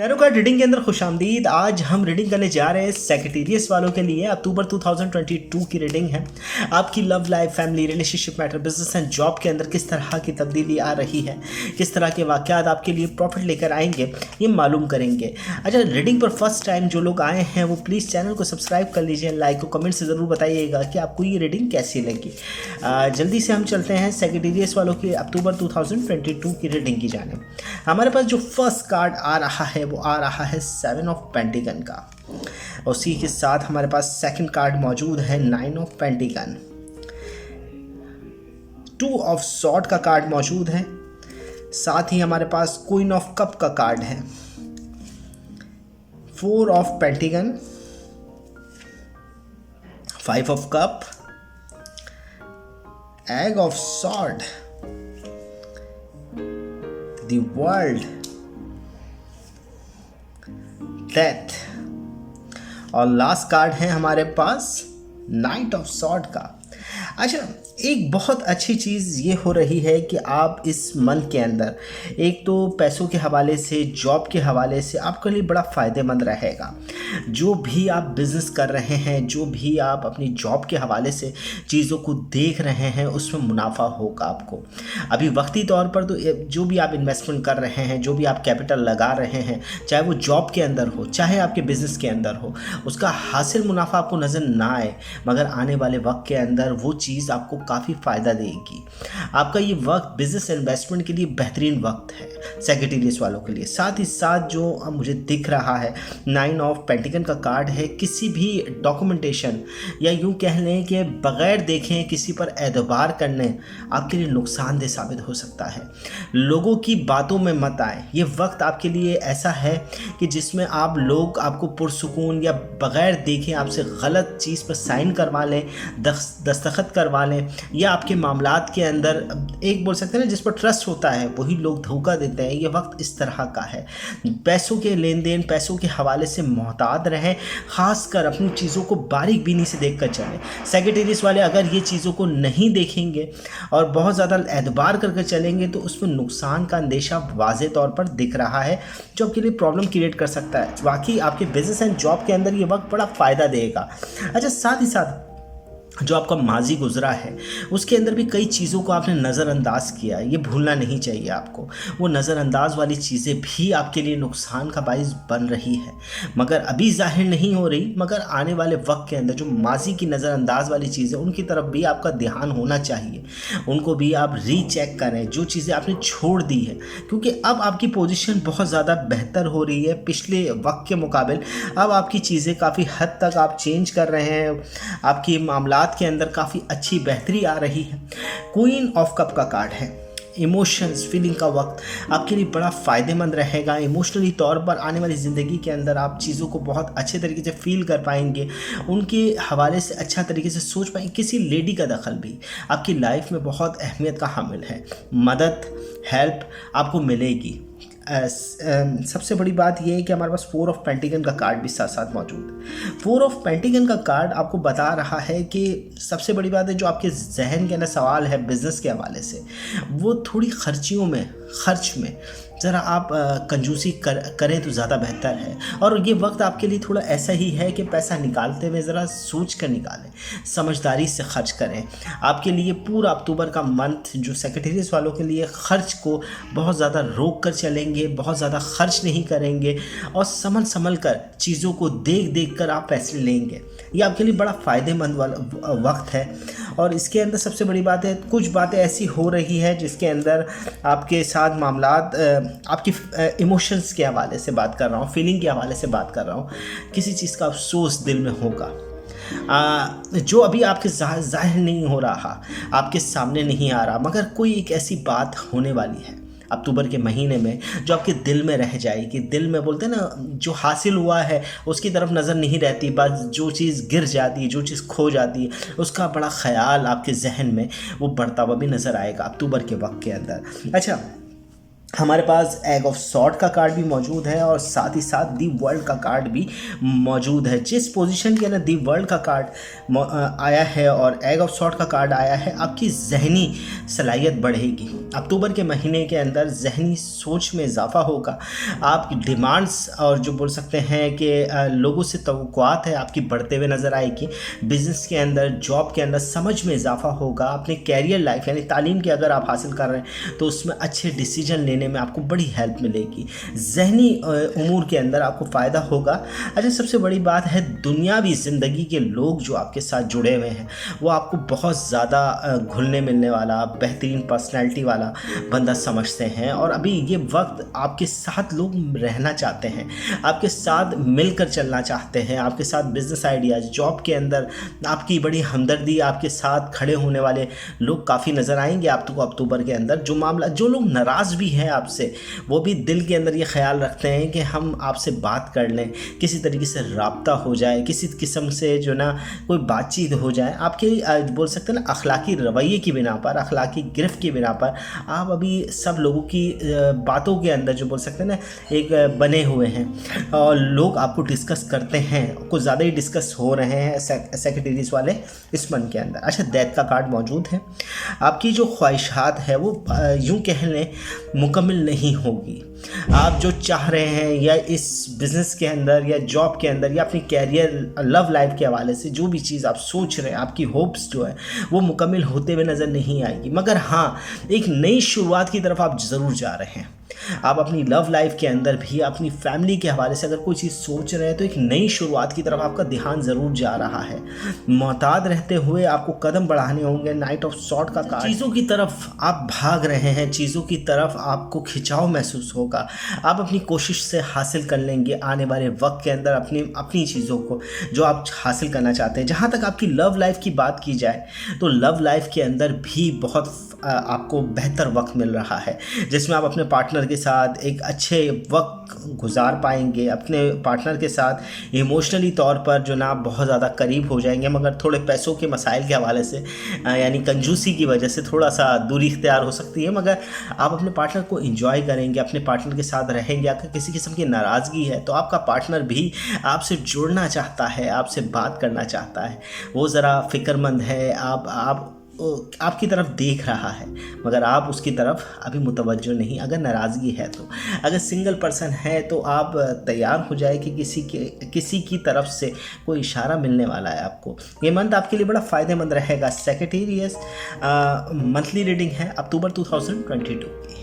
Tarot card reading के अंदर खुशामदीद। आज हम रीडिंग करने जा रहे हैं सेक्रेटेरियस वालों के लिए। अक्टूबर 2022 की रीडिंग है। आपकी love life, family, relationship matter, business and job के अंदर किस तरह की तब्दीली आ रही है, किस तरह के वाक़यात आपके लिए प्रॉफिट लेकर आएंगे, ये मालूम करेंगे। अच्छा, रीडिंग पर फर्स्ट टाइम जो लोग आए हैं वो प्लीज़ चैनल को सब्सक्राइब कर लीजिए, लाइक और कमेंट से ज़रूर बताइएगा कि आपको ये रीडिंग कैसी लगी। जल्दी से हम चलते हैं सेक्रेटेरियस वालों की अक्टूबर 2022 की रीडिंग की जाने। हमारे पास जो फर्स्ट कार्ड आ रहा है वो आ रहा है 7 ऑफ पेंटिकन का, और उसी के साथ हमारे पास सेकंड कार्ड मौजूद है 9 ऑफ पेंटिकन। 2 ऑफ सॉर्ड का कार्ड मौजूद है, साथ ही हमारे पास क्वीन ऑफ कप का कार्ड है, 4 of pentacles, 5 of cup, eight of sword, the world, death, और लास्ट कार्ड है हमारे पास नाइट ऑफ सॉर्ड का। अच्छा, एक बहुत अच्छी चीज़ ये हो रही है कि आप इस मंथ के अंदर एक तो पैसों के हवाले से, जॉब के हवाले से आपके लिए बड़ा फ़ायदेमंद रहेगा। जो भी आप बिज़नेस कर रहे हैं, जो भी आप अपनी जॉब के हवाले से चीज़ों को देख रहे हैं, उसमें मुनाफा होगा आपको। अभी वक्ती तौर पर तो जो भी आप इन्वेस्टमेंट कर रहे हैं, जो भी आप कैपिटल लगा रहे हैं, चाहे वो जॉब के अंदर हो, चाहे आपके बिज़नेस के अंदर हो, उसका हासिल मुनाफा आपको नज़र ना आए, मगर आने वाले वक्त के अंदर वो चीज़ आपको काफ़ी फ़ायदा देगी। आपका ये वक्त बिजनेस इन्वेस्टमेंट के लिए बेहतरीन वक्त है सेक्रेटेरियस वालों के लिए। साथ ही साथ जो मुझे दिख रहा है 9 ऑफ पेंटिकन का कार्ड है, किसी भी डॉक्यूमेंटेशन या यूँ कह लें कि बग़ैर देखें किसी पर एतबार करने आपके लिए नुकसानदेह साबित हो सकता है। लोगों की बातों में मत आए। ये वक्त आपके लिए ऐसा है कि जिसमें आप लोग आपको पुरसुकून या बग़ैर देखें आपसे गलत चीज़ पर साइन करवा लें, दस्तखत करवा लें, या आपके मामलात के अंदर एक बोल सकते हैं ना, जिस पर ट्रस्ट होता है वही लोग धोखा देते हैं। ये वक्त इस तरह का है। पैसों के लेन देन, पैसों के हवाले से मोहतात रहें, ख़ासकर अपनी चीज़ों को बारीक बीनी से देख कर चलें। सेक्रेटेरियस वाले अगर ये चीज़ों को नहीं देखेंगे और बहुत ज़्यादा एतबार करके चलेंगे तो उसमें नुकसान का अंदेशा वाज़े तौर पर दिख रहा है, जो आपके लिए प्रॉब्लम क्रिएट कर सकता है। बाकी आपके बिजनेस एंड जॉब के अंदर ये वक्त बड़ा फ़ायदा देगा। अच्छा, साथ ही साथ जो आपका माजी गुजरा है उसके अंदर भी कई चीज़ों को आपने नज़रअंदाज किया, ये भूलना नहीं चाहिए आपको। वो नज़रअंदाज वाली चीज़ें भी आपके लिए नुकसान का बाइस बन रही है, मगर अभी ज़ाहिर नहीं हो रही, मगर आने वाले वक्त के अंदर जो माजी की नज़रअंदाज वाली चीज़ें, उनकी तरफ भी आपका ध्यान होना चाहिए। उनको भी आप रीचेक करें, जो चीज़ें आपने छोड़ दी है, क्योंकि अब आपकी पोजीशन बहुत ज़्यादा बेहतर हो रही है पिछले वक्त के मुकाबले। अब आपकी चीज़ें काफ़ी हद तक आप चेंज कर रहे हैं, आपकी मामलात के अंदर काफ़ी अच्छी बेहतरी आ रही है। क्वीन ऑफ कप का कार्ड है। इमोशंस, फीलिंग का वक्त आपके लिए बड़ा फ़ायदेमंद रहेगा। इमोशनली तौर पर आने वाली ज़िंदगी के अंदर आप चीज़ों को बहुत अच्छे तरीके से फील कर पाएंगे, उनके हवाले से अच्छा तरीके से सोच पाएंगे। किसी लेडी का दखल भी आपकी लाइफ में बहुत अहमियत का हामिल है। मदद, हेल्प आपको मिलेगी। सबसे बड़ी बात यह है कि हमारे पास 4 ऑफ पेंटिकन का कार्ड भी साथ साथ मौजूद है। 4 ऑफ पेंटिकन का कार्ड आपको बता रहा है कि सबसे बड़ी बात है, जो आपके जहन के अंदर सवाल है बिज़नेस के हवाले से, वो थोड़ी खर्च में ज़रा आप कंजूसी करें तो ज़्यादा बेहतर है। और ये वक्त आपके लिए थोड़ा ऐसा ही है कि पैसा निकालते हुए ज़रा सोच कर निकालें, समझदारी से खर्च करें। आपके लिए पूरा अक्टूबर का मंथ जो सेक्रेटेरियस वालों के लिए खर्च को बहुत ज़्यादा रोक कर चलेंगे, बहुत ज़्यादा खर्च नहीं करेंगे और संभल कर चीज़ों को देख कर आप पैसे लेंगे। ये आपके लिए बड़ा फ़ायदेमंद वाला वक्त है। और इसके अंदर सबसे बड़ी बात है, कुछ बातें ऐसी हो रही है जिसके अंदर आपके साथ मामलात, आपकी इमोशंस के हवाले से बात कर रहा हूँ, फीलिंग के हवाले से बात कर रहा हूँ, किसी चीज़ का अफसोस दिल में होगा जो अभी आपके ज़ाहिर नहीं हो रहा, आपके सामने नहीं आ रहा, मगर कोई एक ऐसी बात होने वाली है अक्टूबर के महीने में जो आपके दिल में रह जाएगी। दिल में बोलते हैं ना, जो हासिल हुआ है उसकी तरफ नज़र नहीं रहती, बस जो चीज़ गिर जाती है, जो चीज़ खो जाती है, उसका बड़ा ख्याल आपके जहन में वो बढ़ता हुआ भी नज़र आएगा अक्टूबर के वक्त के अंदर। अच्छा, हमारे पास एग ऑफ सॉर्ड का कार्ड भी मौजूद है और साथ ही साथ दी वर्ल्ड का कार्ड भी मौजूद है। जिस पोजीशन के अंदर दी वर्ल्ड का कार्ड आया है और एग ऑफ सॉर्ड का कार्ड आया है, आपकी जहनी सलाहियत बढ़ेगी। अक्टूबर के महीने के अंदर जहनी सोच में इजाफा होगा। आपकी डिमांड्स और जो बोल सकते हैं कि लोगों से तवक्कुआत है आपकी बढ़ते हुए नज़र आएगी। बिज़नेस के अंदर, जॉब के अंदर समझ में इजाफा होगा। अपने कैरियर लाइफ यानी तालीम की अगर आप हासिल कर रहे हैं तो उसमें अच्छे डिसीजन लेने में आपको बड़ी हेल्प मिलेगी। जहनी उमूर के अंदर आपको फ़ायदा होगा। अच्छा, सबसे बड़ी बात है दुनियावी ज़िंदगी के लोग जो आपके साथ जुड़े हुए हैं वो आपको बहुत ज़्यादा घुलने मिलने वाला, बेहतरीन पर्सनैलिटी वाला बंदा समझते हैं और अभी ये वक्त आपके साथ लोग रहना चाहते हैं, आपके साथ मिलकर चलना चाहते हैं, आपके साथ बिजनेस आइडियाज़, जॉब के अंदर आपकी बड़ी हमदर्दी, आपके साथ खड़े होने वाले लोग काफ़ी नज़र आएंगे आपको अक्टूबर के अंदर। जो लोग नाराज़ भी हैं आपसे, वो भी दिल के अंदर ये ख्याल रखते हैं कि हम आपसे बात कर लें, किसी तरीके से राब्ता हो जाए, किसी किस्म से जो ना कोई बातचीत हो जाए। आपके बोल सकते हैं ना अखलाकी रवैये की बिना पर, अखलाकी गिरफ्त की बिना पर आप अभी सब लोगों की बातों के अंदर जो बोल सकते हैं ना एक बने हुए हैं और लोग आपको डिस्कस करते हैं, कुछ ज़्यादा ही डिस्कस हो रहे हैं सेक्रेटरीज वाले इस मन के अंदर। अच्छा, डेथ का कार्ड मौजूद है। आपकी जो ख्वाहिशात है वो यूँ कह लें मुकम्मल नहीं होगी। आप जो चाह रहे हैं या इस बिज़नेस के अंदर या जॉब के अंदर या अपनी कैरियर लव लाइफ के हवाले से जो भी चीज़ आप सोच रहे हैं, आपकी होप्स जो है वो मुकम्मल होते हुए नज़र नहीं आएगी। मगर हाँ, एक नई शुरुआत की तरफ आप ज़रूर जा रहे हैं। आप अपनी लव लाइफ के अंदर भी अपनी फैमिली के हवाले से अगर कोई चीज़ सोच रहे हैं तो एक नई शुरुआत की तरफ आपका ध्यान ज़रूर जा रहा है। मोहतात रहते हुए आपको कदम बढ़ाने होंगे। नाइट ऑफ सॉर्ड का कार्ड, चीज़ों की तरफ आप भाग रहे हैं, चीज़ों की तरफ आपको खिंचाव महसूस होगा। आप अपनी कोशिश से हासिल कर लेंगे आने वाले वक्त के अंदर अपनी चीज़ों को जो आप हासिल करना चाहते हैं। जहाँ तक आपकी लव लाइफ की बात की जाए तो लव लाइफ के अंदर भी बहुत आपको बेहतर वक्त मिल रहा है, जिसमें आप अपने पार्टनर के साथ एक अच्छे वक्त गुजार पाएंगे। अपने पार्टनर के साथ इमोशनली तौर पर जो ना बहुत ज़्यादा करीब हो जाएंगे, मगर थोड़े पैसों के मसाइल के हवाले से यानी कंजूसी की वजह से थोड़ा सा दूरी इख्तियार हो सकती है। मगर आप अपने पार्टनर को एंजॉय करेंगे, अपने पार्टनर के साथ रहेंगे। अगर किसी किस्म की नाराज़गी है तो आपका पार्टनर भी आपसे जुड़ना चाहता है, आपसे बात करना चाहता है, वो ज़रा फ़िक्रमंद है, आपकी तरफ देख रहा है, मगर आप उसकी तरफ अभी मुतवज्जो नहीं। अगर नाराज़गी है तो, अगर सिंगल पर्सन है तो आप तैयार हो जाए कि किसी की तरफ से कोई इशारा मिलने वाला है आपको। ये मंथ आपके लिए बड़ा फ़ायदेमंद रहेगा। सेक्रेटेरियस मंथली रीडिंग है अक्टूबर 2022 की।